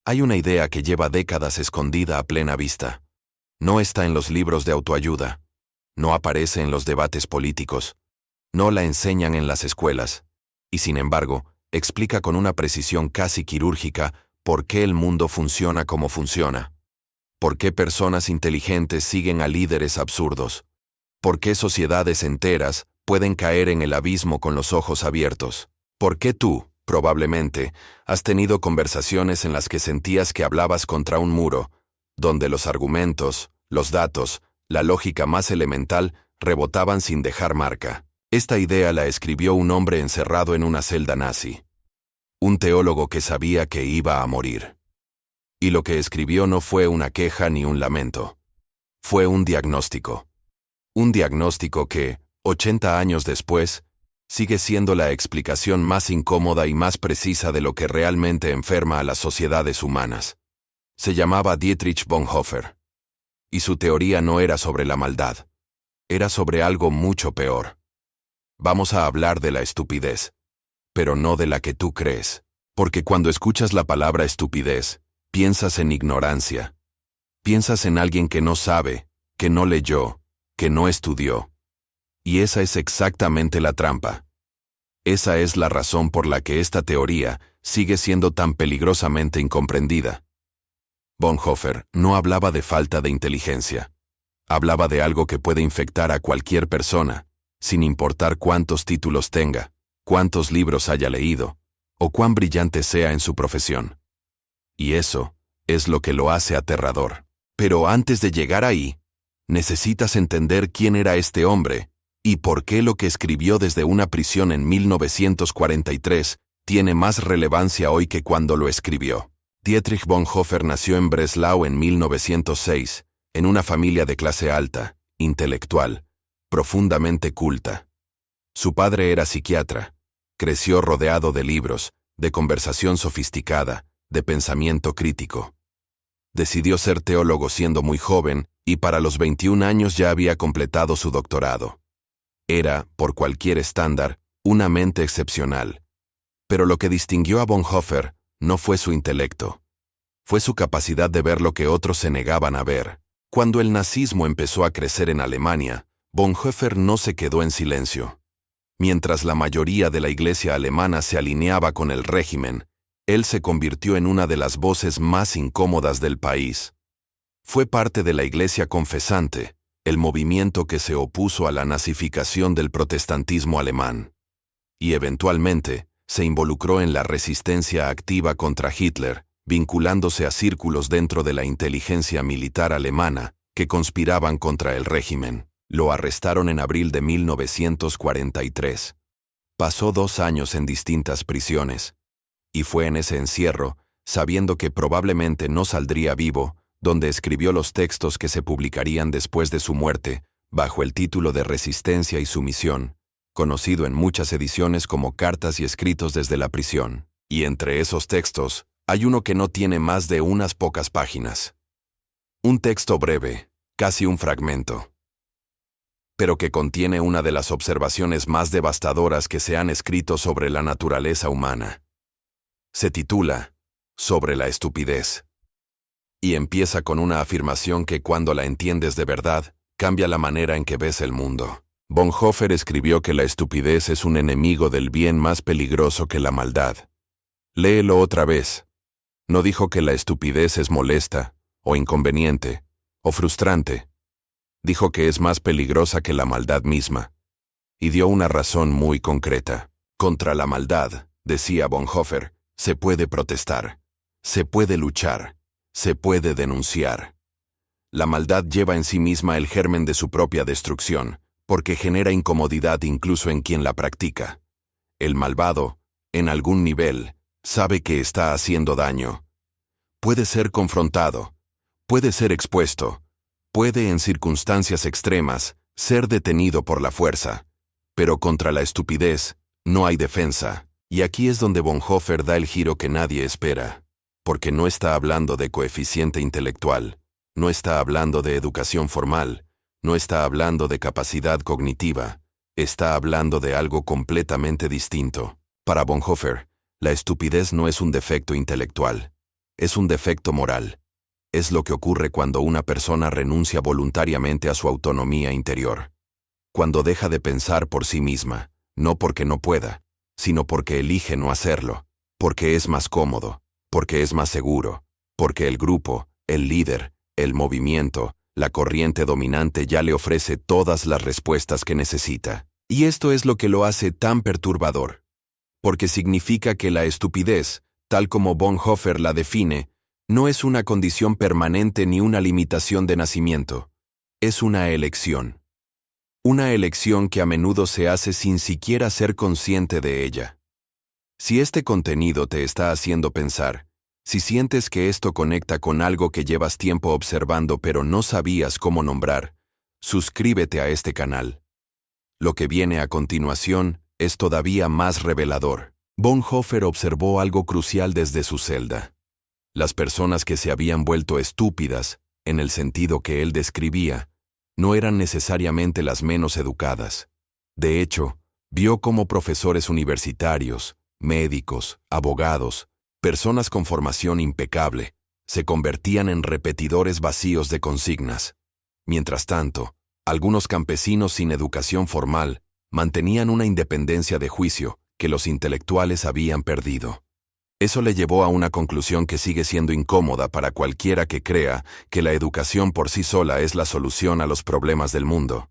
Hay una idea que lleva décadas escondida a plena vista. No está en los libros de autoayuda. No aparece en los debates políticos. No la enseñan en las escuelas. Y sin embargo, explica con una precisión casi quirúrgica por qué el mundo funciona como funciona. ¿Por qué personas inteligentes siguen a líderes absurdos? ¿Por qué sociedades enteras pueden caer en el abismo con los ojos abiertos? ¿Por qué tú, probablemente, has tenido conversaciones en las que sentías que hablabas contra un muro, donde los argumentos, los datos, la lógica más elemental rebotaban sin dejar marca? Esta idea la escribió un hombre encerrado en una celda nazi. Un teólogo que sabía que iba a morir. Y lo que escribió no fue una queja ni un lamento. Fue un diagnóstico. Un diagnóstico que, 80 años después, sigue siendo la explicación más incómoda y más precisa de lo que realmente enferma a las sociedades humanas. Se llamaba Dietrich Bonhoeffer. Y su teoría no era sobre la maldad. Era sobre algo mucho peor. Vamos a hablar de la estupidez, pero no de la que tú crees. Porque cuando escuchas la palabra estupidez, piensas en ignorancia. Piensas en alguien que no sabe, que no leyó, que no estudió. Y esa es exactamente la trampa. Esa es la razón por la que esta teoría sigue siendo tan peligrosamente incomprendida. Bonhoeffer no hablaba de falta de inteligencia. Hablaba de algo que puede infectar a cualquier persona, sin importar cuántos títulos tenga, cuántos libros haya leído, o cuán brillante sea en su profesión. Y eso es lo que lo hace aterrador. Pero antes de llegar ahí, necesitas entender quién era este hombre, y por qué lo que escribió desde una prisión en 1943 tiene más relevancia hoy que cuando lo escribió. Dietrich Bonhoeffer nació en Breslau en 1906, en una familia de clase alta, intelectual, profundamente culta. Su padre era psiquiatra. Creció rodeado de libros, de conversación sofisticada, de pensamiento crítico. Decidió ser teólogo siendo muy joven, y para los 21 años ya había completado su doctorado. Era, por cualquier estándar, una mente excepcional. Pero lo que distinguió a Bonhoeffer no fue su intelecto. Fue su capacidad de ver lo que otros se negaban a ver. Cuando el nazismo empezó a crecer en Alemania, Bonhoeffer no se quedó en silencio. Mientras la mayoría de la iglesia alemana se alineaba con el régimen, él se convirtió en una de las voces más incómodas del país. Fue parte de la Iglesia Confesante, el movimiento que se opuso a la nazificación del protestantismo alemán. Y eventualmente, se involucró en la resistencia activa contra Hitler, vinculándose a círculos dentro de la inteligencia militar alemana que conspiraban contra el régimen. Lo arrestaron en abril de 1943. Pasó 2 años en distintas prisiones. Y fue en ese encierro, sabiendo que probablemente no saldría vivo, donde escribió los textos que se publicarían después de su muerte, bajo el título de Resistencia y Sumisión, conocido en muchas ediciones como Cartas y Escritos desde la prisión. Y entre esos textos, hay uno que no tiene más de unas pocas páginas. Un texto breve, casi un fragmento, pero que contiene una de las observaciones más devastadoras que se han escrito sobre la naturaleza humana. Se titula Sobre la estupidez. Y empieza con una afirmación que cuando la entiendes de verdad, cambia la manera en que ves el mundo. Bonhoeffer escribió que la estupidez es un enemigo del bien más peligroso que la maldad. Léelo otra vez. No dijo que la estupidez es molesta, o inconveniente, o frustrante. Dijo que es más peligrosa que la maldad misma. Y dio una razón muy concreta. Contra la maldad, decía Bonhoeffer, se puede protestar, se puede luchar, se puede denunciar. La maldad lleva en sí misma el germen de su propia destrucción, porque genera incomodidad incluso en quien la practica. El malvado, en algún nivel, sabe que está haciendo daño. Puede ser confrontado, puede ser expuesto, puede en circunstancias extremas ser detenido por la fuerza, pero contra la estupidez no hay defensa. Y aquí es donde Bonhoeffer da el giro que nadie espera, porque no está hablando de coeficiente intelectual, no está hablando de educación formal, no está hablando de capacidad cognitiva, está hablando de algo completamente distinto. Para Bonhoeffer, la estupidez no es un defecto intelectual, es un defecto moral. Es lo que ocurre cuando una persona renuncia voluntariamente a su autonomía interior. Cuando deja de pensar por sí misma, no porque no pueda, sino porque elige no hacerlo, porque es más cómodo, porque es más seguro, porque el grupo, el líder, el movimiento, la corriente dominante ya le ofrece todas las respuestas que necesita. Y esto es lo que lo hace tan perturbador, porque significa que la estupidez, tal como Bonhoeffer la define, no es una condición permanente ni una limitación de nacimiento. Es una elección. Una elección que a menudo se hace sin siquiera ser consciente de ella. Si este contenido te está haciendo pensar, si sientes que esto conecta con algo que llevas tiempo observando pero no sabías cómo nombrar, suscríbete a este canal. Lo que viene a continuación es todavía más revelador. Bonhoeffer observó algo crucial desde su celda. Las personas que se habían vuelto estúpidas, en el sentido que él describía, no eran necesariamente las menos educadas. De hecho, vio cómo profesores universitarios, médicos, abogados, personas con formación impecable, se convertían en repetidores vacíos de consignas. Mientras tanto, algunos campesinos sin educación formal mantenían una independencia de juicio que los intelectuales habían perdido. Eso le llevó a una conclusión que sigue siendo incómoda para cualquiera que crea que la educación por sí sola es la solución a los problemas del mundo.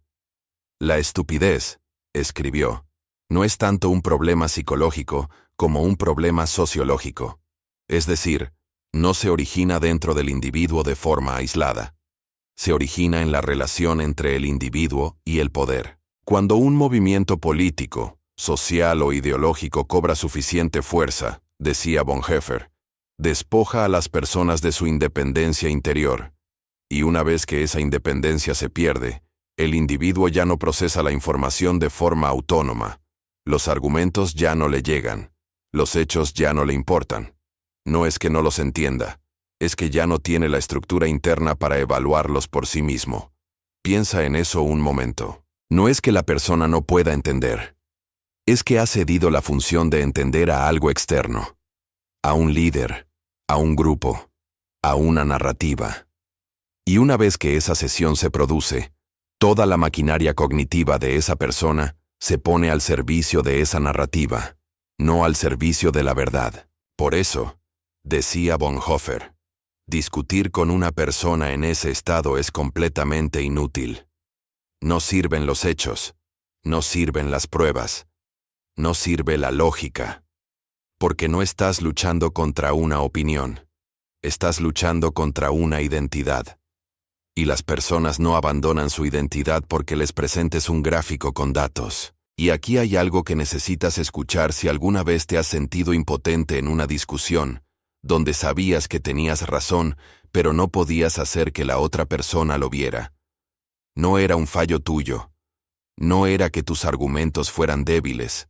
La estupidez, escribió, no es tanto un problema psicológico como un problema sociológico. Es decir, no se origina dentro del individuo de forma aislada. Se origina en la relación entre el individuo y el poder. Cuando un movimiento político, social o ideológico cobra suficiente fuerza, decía Bonhoeffer, despoja a las personas de su independencia interior, y una vez que esa independencia se pierde, el individuo ya no procesa la información de forma autónoma. Los argumentos ya no le llegan, los hechos ya no le importan. No es que no los entienda, es que ya no tiene la estructura interna para evaluarlos por sí mismo. Piensa en eso un momento. No es que la persona no pueda entender. Es que ha cedido la función de entender a algo externo, a un líder, a un grupo, a una narrativa. Y una vez que esa cesión se produce, toda la maquinaria cognitiva de esa persona se pone al servicio de esa narrativa, no al servicio de la verdad. Por eso, decía Bonhoeffer, discutir con una persona en ese estado es completamente inútil. No sirven los hechos, no sirven las pruebas. No sirve la lógica, porque no estás luchando contra una opinión, estás luchando contra una identidad. Y las personas no abandonan su identidad porque les presentes un gráfico con datos. Y aquí hay algo que necesitas escuchar si alguna vez te has sentido impotente en una discusión, donde sabías que tenías razón, pero no podías hacer que la otra persona lo viera. No era un fallo tuyo, no era que tus argumentos fueran débiles.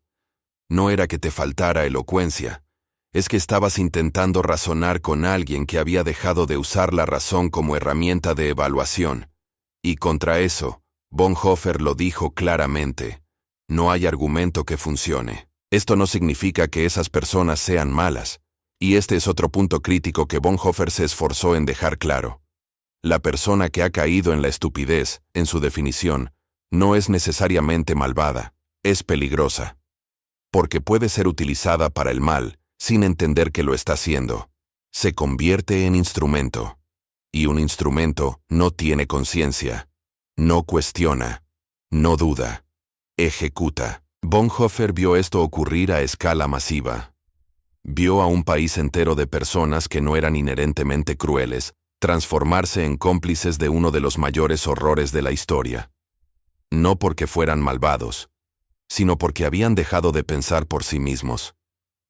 No era que te faltara elocuencia, es que estabas intentando razonar con alguien que había dejado de usar la razón como herramienta de evaluación. Y contra eso, Bonhoeffer lo dijo claramente, no hay argumento que funcione. Esto no significa que esas personas sean malas, y este es otro punto crítico que Bonhoeffer se esforzó en dejar claro. La persona que ha caído en la estupidez, en su definición, no es necesariamente malvada, es peligrosa. Porque puede ser utilizada para el mal, sin entender que lo está haciendo. Se convierte en instrumento. Y un instrumento no tiene conciencia. No cuestiona. No duda. Ejecuta. Bonhoeffer vio esto ocurrir a escala masiva. Vio a un país entero de personas que no eran inherentemente crueles, transformarse en cómplices de uno de los mayores horrores de la historia. No porque fueran malvados, sino porque habían dejado de pensar por sí mismos,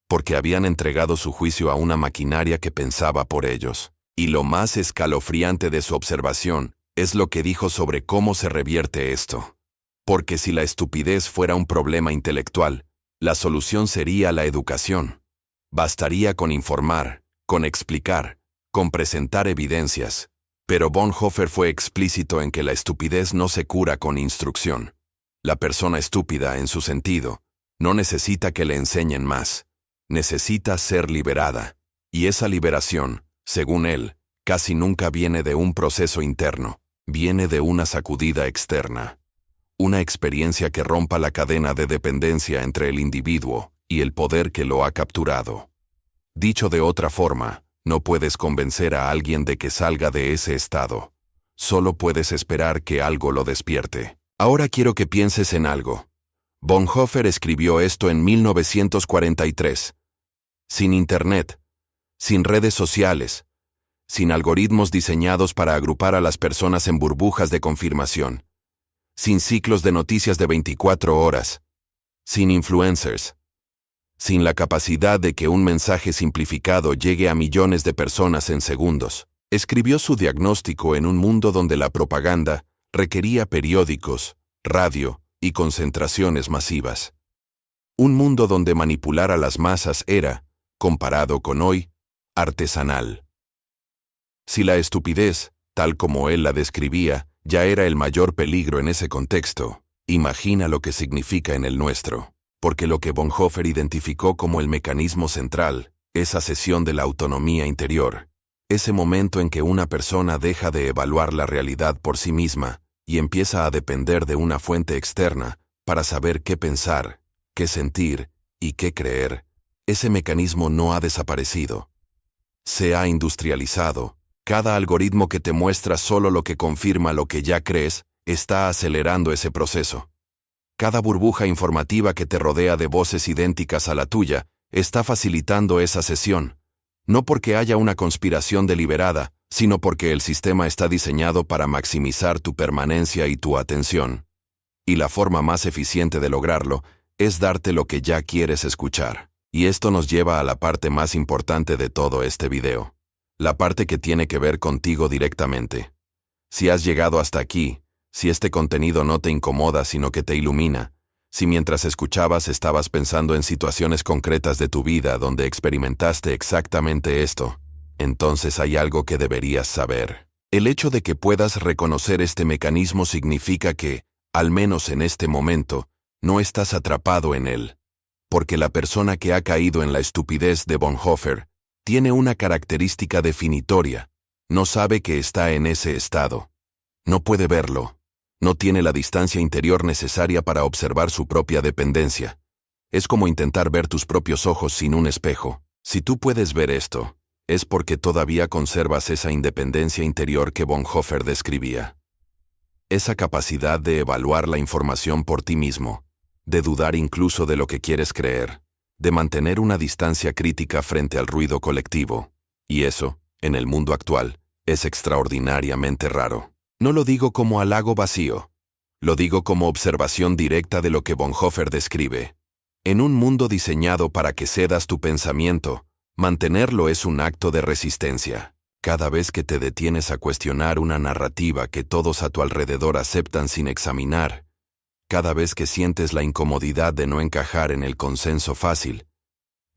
porque habían entregado su juicio a una maquinaria que pensaba por ellos. Y lo más escalofriante de su observación es lo que dijo sobre cómo se revierte esto. Porque si la estupidez fuera un problema intelectual, la solución sería la educación. Bastaría con informar, con explicar, con presentar evidencias. Pero Bonhoeffer fue explícito en que la estupidez no se cura con instrucción. La persona estúpida, en su sentido, no necesita que le enseñen más. Necesita ser liberada. Y esa liberación Según él, casi nunca viene de un proceso interno, viene de una sacudida externa. Una experiencia que rompa la cadena de dependencia entre el individuo y el poder que lo ha capturado. Dicho de otra forma, no puedes convencer a alguien de que salga de ese estado. Solo puedes esperar que algo lo despierte. Ahora quiero que pienses en algo. Bonhoeffer escribió esto en 1943. Sin Internet, sin redes sociales, sin algoritmos diseñados para agrupar a las personas en burbujas de confirmación, sin ciclos de noticias de 24 horas, sin influencers, sin la capacidad de que un mensaje simplificado llegue a millones de personas en segundos. Escribió su diagnóstico en un mundo donde la propaganda requería periódicos, radio y concentraciones masivas. Un mundo donde manipular a las masas era, comparado con hoy, artesanal. Si la estupidez, tal como él la describía, ya era el mayor peligro en ese contexto, imagina lo que significa en el nuestro. Porque lo que Bonhoeffer identificó como el mecanismo central, esa cesión de la autonomía interior, ese momento en que una persona deja de evaluar la realidad por sí misma y empieza a depender de una fuente externa para saber qué pensar, qué sentir y qué creer, ese mecanismo no ha desaparecido. Se ha industrializado. Cada algoritmo que te muestra solo lo que confirma lo que ya crees está acelerando ese proceso. Cada burbuja informativa que te rodea de voces idénticas a la tuya está facilitando esa cesión, no porque haya una conspiración deliberada, sino porque el sistema está diseñado para maximizar tu permanencia y tu atención. Y la forma más eficiente de lograrlo es darte lo que ya quieres escuchar. Y esto nos lleva a la parte más importante de todo este video. La parte que tiene que ver contigo directamente. Si has llegado hasta aquí, si este contenido no te incomoda sino que te ilumina, si mientras escuchabas estabas pensando en situaciones concretas de tu vida donde experimentaste exactamente esto, entonces hay algo que deberías saber. El hecho de que puedas reconocer este mecanismo significa que, al menos en este momento, no estás atrapado en él. Porque la persona que ha caído en la estupidez de Bonhoeffer tiene una característica definitoria. No sabe que está en ese estado. No puede verlo. No tiene la distancia interior necesaria para observar su propia dependencia. Es como intentar ver tus propios ojos sin un espejo. Si tú puedes ver esto, es porque todavía conservas esa independencia interior que Bonhoeffer describía. Esa capacidad de evaluar la información por ti mismo, de dudar incluso de lo que quieres creer, de mantener una distancia crítica frente al ruido colectivo. Y eso, en el mundo actual, es extraordinariamente raro. No lo digo como halago vacío. Lo digo como observación directa de lo que Bonhoeffer describe. En un mundo diseñado para que cedas tu pensamiento, mantenerlo es un acto de resistencia. Cada vez que te detienes a cuestionar una narrativa que todos a tu alrededor aceptan sin examinar, cada vez que sientes la incomodidad de no encajar en el consenso fácil,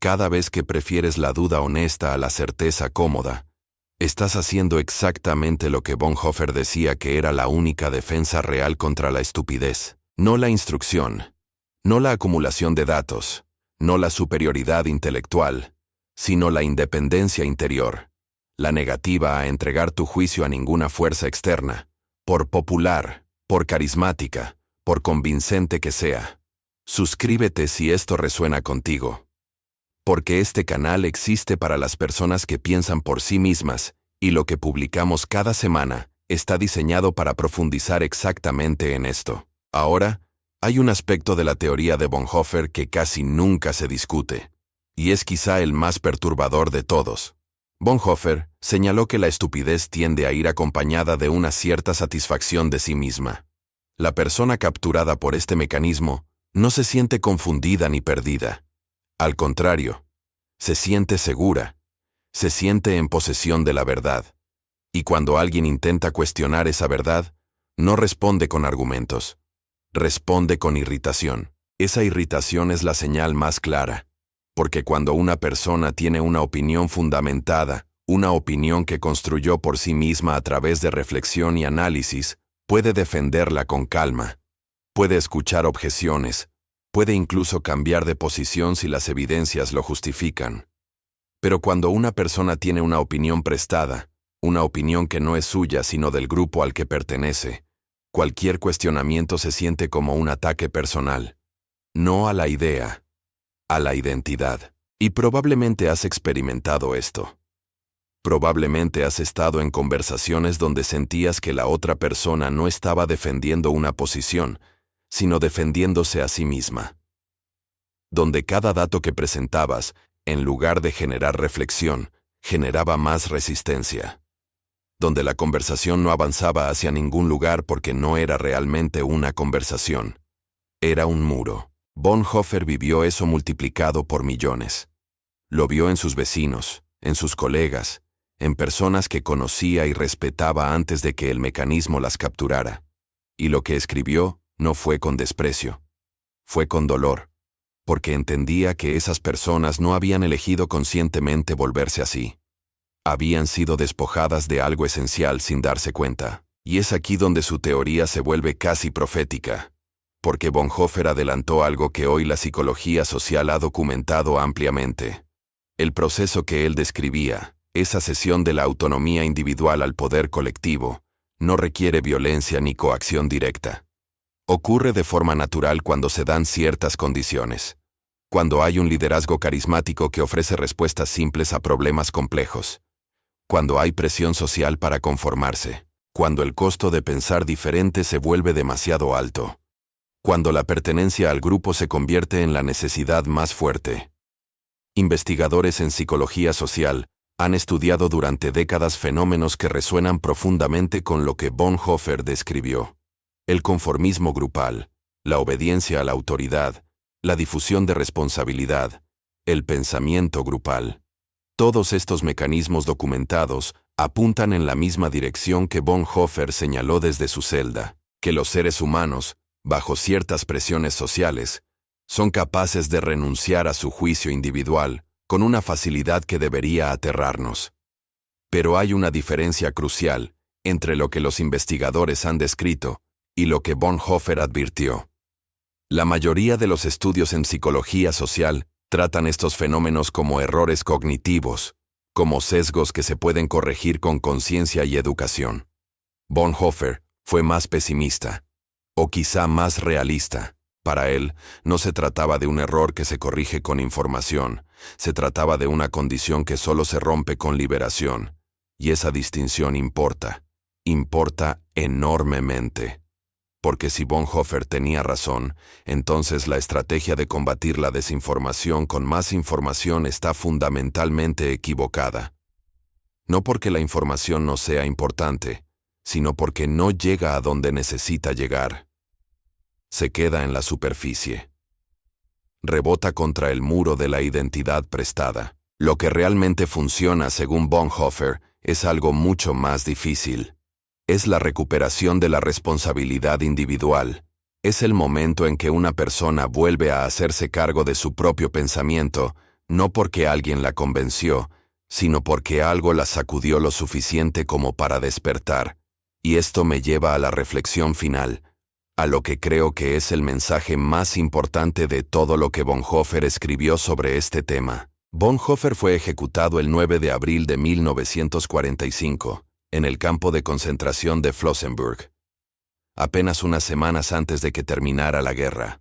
cada vez que prefieres la duda honesta a la certeza cómoda, estás haciendo exactamente lo que Bonhoeffer decía que era la única defensa real contra la estupidez. No la instrucción, no la acumulación de datos, no la superioridad intelectual, sino la independencia interior, la negativa a entregar tu juicio a ninguna fuerza externa, por popular, por carismática, por convincente que sea. Suscríbete si esto resuena contigo. Porque este canal existe para las personas que piensan por sí mismas, y lo que publicamos cada semana está diseñado para profundizar exactamente en esto. Ahora, hay un aspecto de la teoría de Bonhoeffer que casi nunca se discute, y es quizá el más perturbador de todos. Bonhoeffer señaló que la estupidez tiende a ir acompañada de una cierta satisfacción de sí misma. La persona capturada por este mecanismo no se siente confundida ni perdida. Al contrario, se siente segura, se siente en posesión de la verdad. Y cuando alguien intenta cuestionar esa verdad, no responde con argumentos, responde con irritación. Esa irritación es la señal más clara, porque cuando una persona tiene una opinión fundamentada, una opinión que construyó por sí misma a través de reflexión y análisis, puede defenderla con calma, puede escuchar objeciones, puede incluso cambiar de posición si las evidencias lo justifican. Pero cuando una persona tiene una opinión prestada, una opinión que no es suya sino del grupo al que pertenece, cualquier cuestionamiento se siente como un ataque personal, no a la idea, a la identidad. Y probablemente has experimentado esto. Probablemente has estado en conversaciones donde sentías que la otra persona no estaba defendiendo una posición, sino defendiéndose a sí misma. Donde cada dato que presentabas, en lugar de generar reflexión, generaba más resistencia. Donde la conversación no avanzaba hacia ningún lugar porque no era realmente una conversación. Era un muro. Bonhoeffer vivió eso multiplicado por millones. Lo vio en sus vecinos, en sus colegas, en personas que conocía y respetaba antes de que el mecanismo las capturara. Y lo que escribió no fue con desprecio. Fue con dolor, porque entendía que esas personas no habían elegido conscientemente volverse así. Habían sido despojadas de algo esencial sin darse cuenta. Y es aquí donde su teoría se vuelve casi profética, porque Bonhoeffer adelantó algo que hoy la psicología social ha documentado ampliamente. El proceso que él describía, esa cesión de la autonomía individual al poder colectivo, no requiere violencia ni coacción directa. Ocurre de forma natural cuando se dan ciertas condiciones. Cuando hay un liderazgo carismático que ofrece respuestas simples a problemas complejos. Cuando hay presión social para conformarse. Cuando el costo de pensar diferente se vuelve demasiado alto. Cuando la pertenencia al grupo se convierte en la necesidad más fuerte. Investigadores en psicología social han estudiado durante décadas fenómenos que resuenan profundamente con lo que Bonhoeffer describió. El conformismo grupal, la obediencia a la autoridad, la difusión de responsabilidad, el pensamiento grupal. Todos estos mecanismos documentados apuntan en la misma dirección que Bonhoeffer señaló desde su celda, que los seres humanos, bajo ciertas presiones sociales, son capaces de renunciar a su juicio individual con una facilidad que debería aterrarnos. Pero hay una diferencia crucial entre lo que los investigadores han descrito y lo que Bonhoeffer advirtió. La mayoría de los estudios en psicología social tratan estos fenómenos como errores cognitivos, como sesgos que se pueden corregir con conciencia y educación. Bonhoeffer fue más pesimista, o quizá más realista. Para él, no se trataba de un error que se corrige con información, se trataba de una condición que solo se rompe con liberación. Y esa distinción importa enormemente. Porque si Bonhoeffer tenía razón, entonces la estrategia de combatir la desinformación con más información está fundamentalmente equivocada. No porque la información no sea importante, sino porque no llega a donde necesita llegar. Se queda en la superficie. Rebota contra el muro de la identidad prestada. Lo que realmente funciona, según Bonhoeffer, es algo mucho más difícil. Es la recuperación de la responsabilidad individual. Es el momento en que una persona vuelve a hacerse cargo de su propio pensamiento, no porque alguien la convenció, sino porque algo la sacudió lo suficiente como para despertar. Y esto me lleva a la reflexión final, a lo que creo que es el mensaje más importante de todo lo que Bonhoeffer escribió sobre este tema. Bonhoeffer fue ejecutado el 9 de abril de 1945, en el campo de concentración de Flossenbürg, apenas unas semanas antes de que terminara la guerra.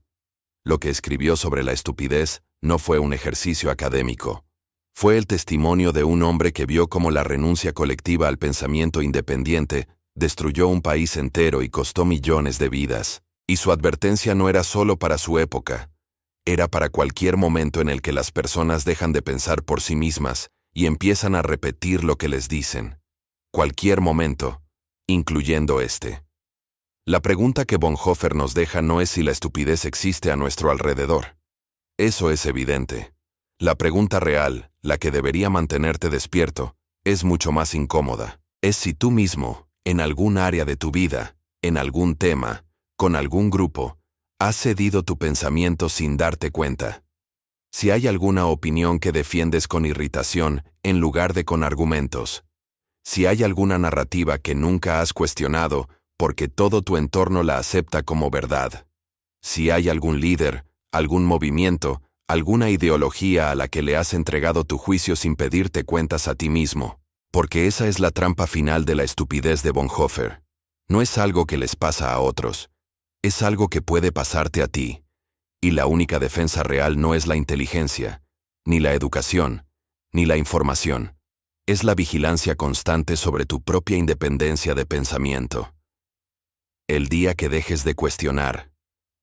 Lo que escribió sobre la estupidez no fue un ejercicio académico. Fue el testimonio de un hombre que vio cómo la renuncia colectiva al pensamiento independiente destruyó un país entero y costó millones de vidas. Y su advertencia no era solo para su época. Era para cualquier momento en el que las personas dejan de pensar por sí mismas y empiezan a repetir lo que les dicen. Cualquier momento, incluyendo este. La pregunta que Bonhoeffer nos deja no es si la estupidez existe a nuestro alrededor. Eso es evidente. La pregunta real, la que debería mantenerte despierto, es mucho más incómoda. Es si tú mismo, en algún área de tu vida, en algún tema, con algún grupo, has cedido tu pensamiento sin darte cuenta. Si hay alguna opinión que defiendes con irritación en lugar de con argumentos. Si hay alguna narrativa que nunca has cuestionado porque todo tu entorno la acepta como verdad. Si hay algún líder, algún movimiento, alguna ideología a la que le has entregado tu juicio sin pedirte cuentas a ti mismo, porque esa es la trampa final de la estupidez de Bonhoeffer. No es algo que les pasa a otros, es algo que puede pasarte a ti, y la única defensa real no es la inteligencia, ni la educación, ni la información. Es la vigilancia constante sobre tu propia independencia de pensamiento. El día que dejes de cuestionar,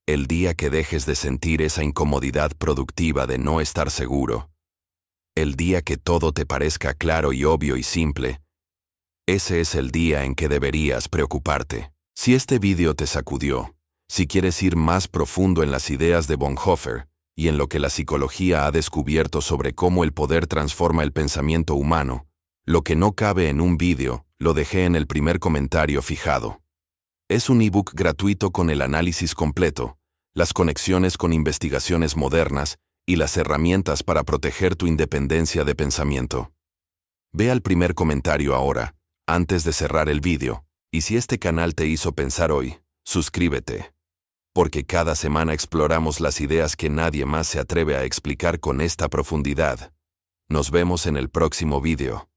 el día que dejes de sentir esa incomodidad productiva de no estar seguro, el día que todo te parezca claro y obvio y simple, ese es el día en que deberías preocuparte. Si este vídeo te sacudió, si quieres ir más profundo en las ideas de Bonhoeffer y en lo que la psicología ha descubierto sobre cómo el poder transforma el pensamiento humano, lo que no cabe en un vídeo, lo dejé en el primer comentario fijado. Es un ebook gratuito con el análisis completo, las conexiones con investigaciones modernas y las herramientas para proteger tu independencia de pensamiento. Ve al primer comentario ahora, antes de cerrar el vídeo, y si este canal te hizo pensar hoy, suscríbete. Porque cada semana exploramos las ideas que nadie más se atreve a explicar con esta profundidad. Nos vemos en el próximo vídeo.